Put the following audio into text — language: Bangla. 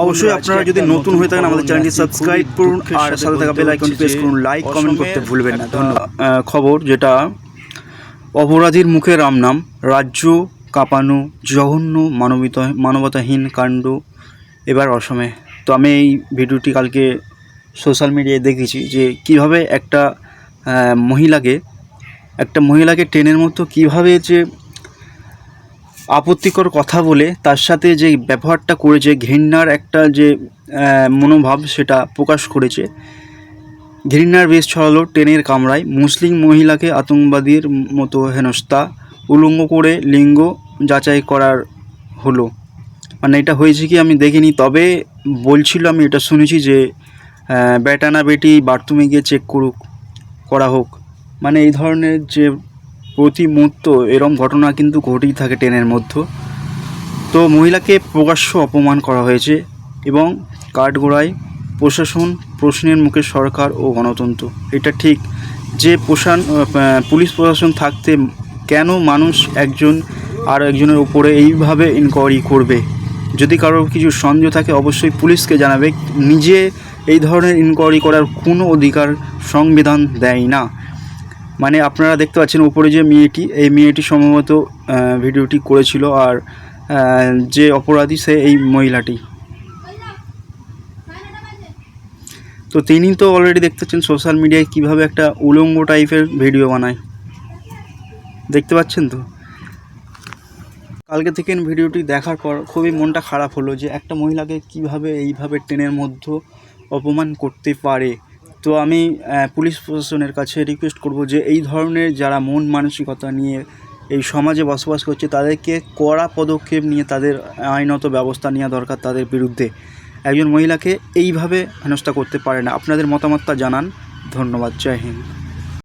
অবশ্যই আপনারা যদি নতুন হয়ে থাকেন আমাদের চ্যানেলটি সাবস্ক্রাইব করুন আর সাথে থাকা বেল আইকনটি প্রেস করুন, লাইক কমেন্ট করতে ভুলবেন না। ধন্যবাদ। খবর যেটা অপরাধীর মুখে রাম নাম, রাজ্য কাঁপানো জঘন্য মানবতাহীন কাণ্ড এবার অসমে। তো আমি এই ভিডিওটি কালকে সোশ্যাল মিডিয়ায় দেখেছি যে কীভাবে একটা মহিলাকে ট্রেনের মতো কীভাবে যে আপত্তিকর কথা বলে তার সাথে যে ব্যবহারটা করেছে, ঘৃণার একটা যে মনোভাব সেটা প্রকাশ করেছে। ঘৃণার বেশ ছড়ালো ট্রেনের কামরায়, মুসলিম মহিলাকে আতঙ্কবাদীর মতো হেনস্থা, উলঙ্গ করে লিঙ্গ যাচাই করার হলো। মানে এটা হয়েছে কি আমি দেখিনি, তবে বলছিল আমি এটা শুনেছি যে বেটা না বেটি বাথরুমে গিয়ে চেক করা হোক। মানে এই ধরনের যে প্রতি মুহূর্ত এরম ঘটনা কিন্তু ঘটেই থাকে ট্রেনের মধ্যে। তো মহিলাকে প্রকাশ্য অপমান করা হয়েছে এবং কাঠগড়ায় প্রশাসন, প্রশ্নের মুখে সরকার ও গণতন্ত্র। এটা ঠিক যে পুলিশ প্রশাসন থাকতে কেন মানুষ একজন আর একজনের উপরে এইভাবে ইনকোয়ারি করবে? যদি কারোর কিছু সন্দেহ থাকে অবশ্যই পুলিশকে জানাবে। নিজে এই ধরনের ইনকোয়ারি করার কোনো অধিকার সংবিধান দেয় না। মানে আপনারা দেখতে পাচ্ছেন উপরে যে এই মেয়েটি সম্ভবত ভিডিওটি করেছিল, আর যে অপরাধী সে এই মহিলাটি। তো তিনি তো অলরেডি দেখতে পাচ্ছেন সোশ্যাল মিডিয়ায় কীভাবে একটা উলঙ্গ টাইপের ভিডিও বানায়, দেখতে পাচ্ছেন তো। কালকে থেকে ভিডিওটি দেখার পর খুবই মনটা খারাপ হলো যে একটা মহিলাকে কিভাবে এইভাবে ট্রেনের মধ্যে অপমান করতে পারে। তো আমি পুলিশ প্রশাসনের কাছে রিকোয়েস্ট করব যে এই ধরনের যারা মন মানসিকতা নিয়ে এই সমাজে বসবাস করছে তাদেরকে কড়া পদক্ষেপ নিয়ে তাদের আইনত ব্যবস্থা নেওয়া দরকার তাদের বিরুদ্ধে। একজন মহিলাকে এইভাবে হেনস্থা করতে পারে না। আপনাদের মতামতটা জানান। ধন্যবাদ। জয় হিন্দ।